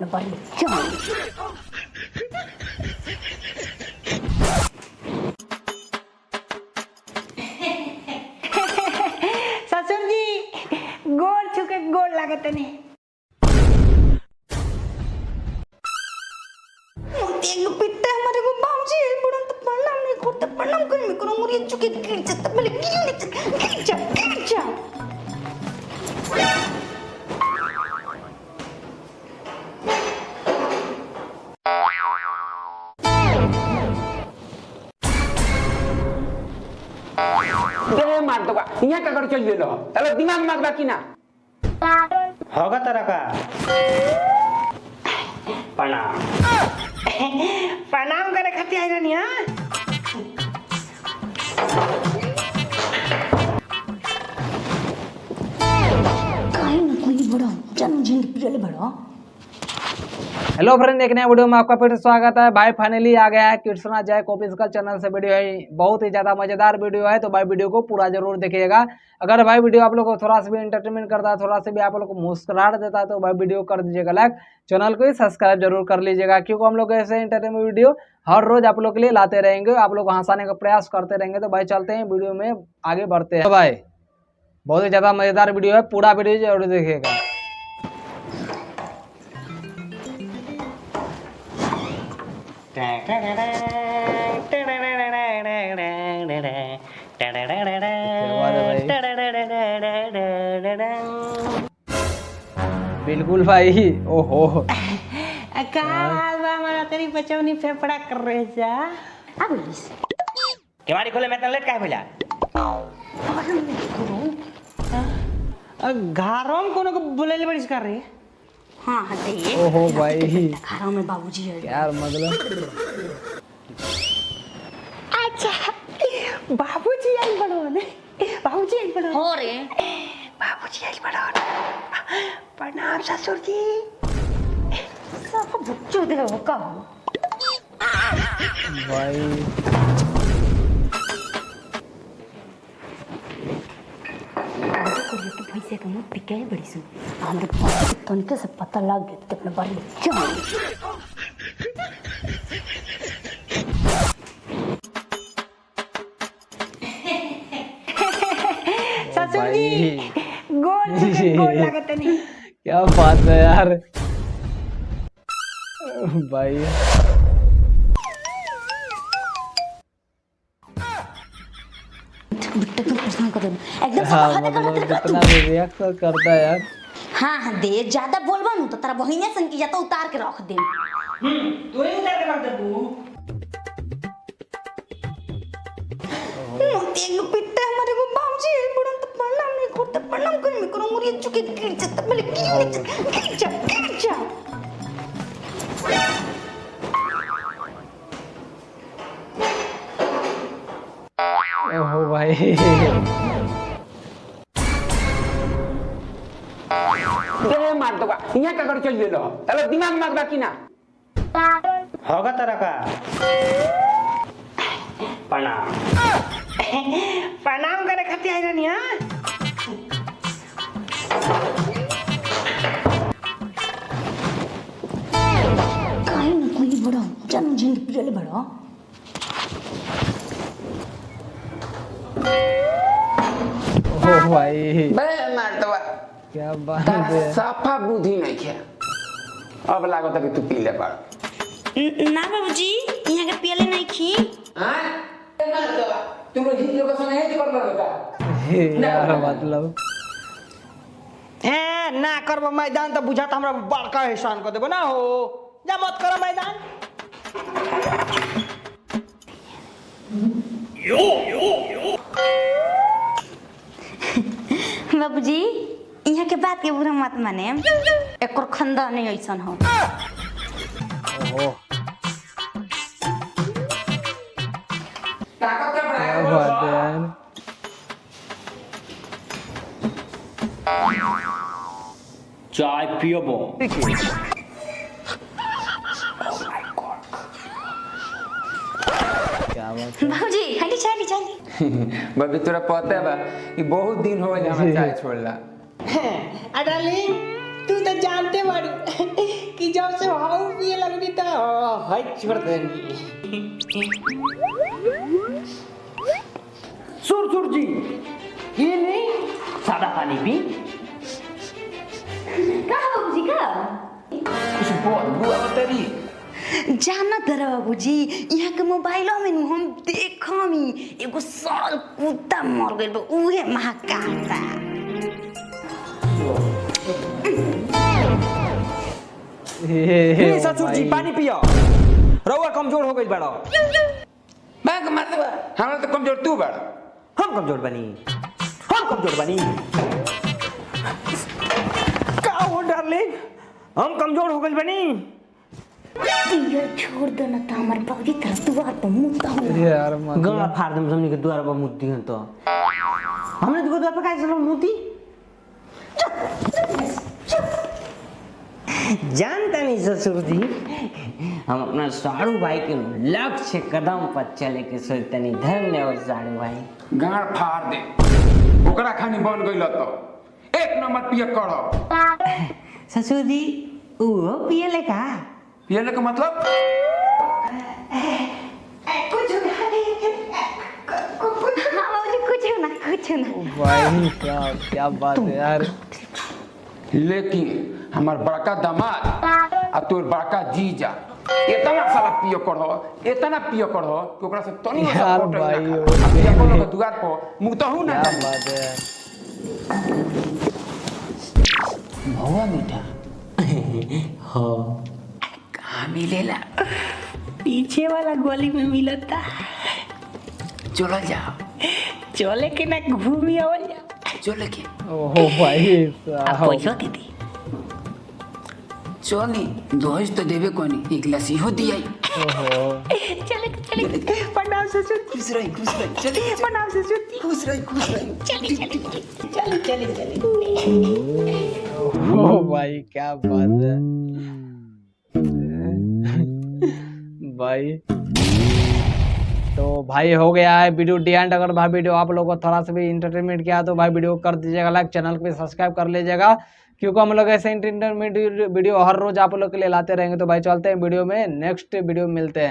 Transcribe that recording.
अपने बारे में जान। ससुर जी गोड़ छुके गोड़ लागत नहीं। पिट्टा हमारे को बाबूजी बड़ा तो प्रणाम नहीं करते, प्रणाम कर मैं करूं मुझे चुके गिर जाता पहले गिर जा। दे मार दो यहाँ का कर चल गेलो तले दिमाग माग बाकी ना होगा तरह का प्रणाम प्रणाम करे खाती आई रानी। हां काहे न कोई बड़ा जन्म जिंदगी पिले बड़ा। हेलो फ्रेंड, एक नया वीडियो में आपका फिर स्वागत है। भाई फाइनली आ गया है कृष्णा जय कॉपिस्कल चैनल से वीडियो है। बहुत ही ज्यादा मजेदार वीडियो है, तो भाई वीडियो को पूरा जरूर देखिएगा। अगर भाई वीडियो आप लोग को थोड़ा सा भी एंटरटेनमेंट करता है, थोड़ा सा भी आप लोग को मुस्कुराहट देता है, तो भाई वीडियो कर दीजिएगा लाइक, चैनल को ही सब्सक्राइब जरूर कर लीजिएगा, क्योंकि हम लोग ऐसे एंटरटेनमेंट वीडियो हर रोज आप लोग के लिए लाते रहेंगे, आप लोग को हंसाने का प्रयास करते रहेंगे। तो भाई चलते हैं वीडियो में आगे बढ़ते हैं। तो भाई बहुत ही ज्यादा मजेदार वीडियो है, पूरा वीडियो जरूर देखिएगा। बिल्कुल भाई। ओहो हमारा तेरी बचवनी फेफड़ा कर रहे जा। केवाड़ी खोले में इतना लेट काहे भइला घरों में कोनो को बुलेले बड़ीस कर रही। हाँ हटे। ओहो भाई घरों में बाबूजी है यार, मतलब अच्छा बाबूजी आई बड़ो ने, बाबूजी आई बड़ो हो रे, बाबूजी आई बड़ो। प्रणाम ससुर जी। सब बच्चों दे हो का भाई तो पैसे का मुंह पिके बड़ी सुन हमरे पास तनिक से पता लग गया तो अपने बारे में जान। ससुर जी गोड़ लागत नहीं। क्या बात है यार भाई। एकदम हाँ, मतलब कितना भी रिएक्ट करता है यार। हाँ दे ज्यादा बोलबा नु तो तारा बहिने सन की जाता उतार के रख दे। तू ही उतार के रख दे बू तेग पिट्टा हमारे को बाबूजी बड़ा तो प्रणाम नहीं करते, प्रणाम कर मैं करूं मुझे चुके गिर जाता पहले गिर जा। ओहो भाई दे मार दो यहाँ का कर चल गेलो तले दिमाग माग बाकी ना होगा तरह का प्रणाम प्रणाम करे खाती आई रानी। हां काहे न कोई बड़ा जन्म जिंदगी पिले बड़ा। ओहो भाई बे मार दो क्या बात है। साफा बुद्धि नहीं किया। अब लागो तक तू पी ले पड़ ना बाबूजी यहाँ के पियले नहीं खी। हां मार दो तुम लोग हिंदू का संग है कर लो का यार मतलब ए ना करबो मैदान तो बुझाता हमरा बड़का एहसान कर देबो ना हो। जा मत करो मैदान। बाबूजी यहाँ के बात के बुरा मत माने, एक और खंदा नहीं ऐसा हो। ओहो ताकत का क्या बात है यार। चाय पियोबो क्या बात है बाबूजी हटी चाली बबी तोरा पता है बा कि बहुत दिन हो गए हम चाय छोड़ला। डार्लिंग तू तो जानते बाड़ू कि जब से हाउ पिए लगनी तो हाय छोड़ देनी। सुर जी, ये नहीं सादा पानी पी। का बाबूजी का कुछ बोल बुआ तेरी जाना तर बाबूजी यहाँ के मोबाइलो में नु हम देखमी एगो सड़ल कुत्ता मर गइल बा उहे महाकाल ये ससुर जी पानी पियो, रउआ कमजोर हो गई बड़ा। मैं मतलब हमरा तो कमजोर तू बड़। हम कमजोर बनी, हम कमजोर बनी। का हो डार्लिंग, हम कमजोर हो गई बनी। ये छोड़ दो ना तो हमार पवित्र द्वार पर मुद्दा हो यार गंगा फाड़ दम हमनी के द्वार पर मुद्दी हन तो हमने तो द्वार पर काहे चलो मुद्दी। जानता नहीं ससुर जी, हम अपना साड़ू भाई के लक्ष्य कदम पर चले के सोचते नहीं। धन्यवाद साड़ू भाई। गाड़ फाड़ दे ओकरा खानी बन गइल तो एक नंबर पिए करो। ससुर जी वो पिए ले का पिए का मतलब कुछ ना भाई क्या बात है यार। लेकिन हमार बड़का दामाद आ तोर बड़का जीजा इतना साला पियो करो, इतना पियो करो कि ओकरा से तनी यार भाई, पियो करो के दुआर पर मुतहु ना क्या जाने। बात है। भौवा मीठा हाँ कहाँ मिलेला? पीछे वाला गली में मिलता। चलो जाओ, चले के ना घूमी आवल जा। चले के ओहो भाई आप साहब। पैसा दीदी चली दोस्त तो देवे कोनी एक गिलास इहो दियाई। ओहो चले प्रणाम ससुर जी। खुश रही चली प्रणाम ससुर जी। खुश रही चले ओहो भाई क्या बात है भाई। तो भाई हो गया है वीडियो डी एंड। अगर भाई वीडियो आप लोगों को थोड़ा सा भी इंटरटेनमेंट किया तो भाई वीडियो को कर दीजिएगा लाइक, चैनल को सब्सक्राइब कर लीजिएगा, क्योंकि हम लोग ऐसे इंटरटेनमेंट वीडियो हर रोज आप लोग के लिए लाते रहेंगे। तो भाई चलते हैं वीडियो में, नेक्स्ट वीडियो में मिलते हैं।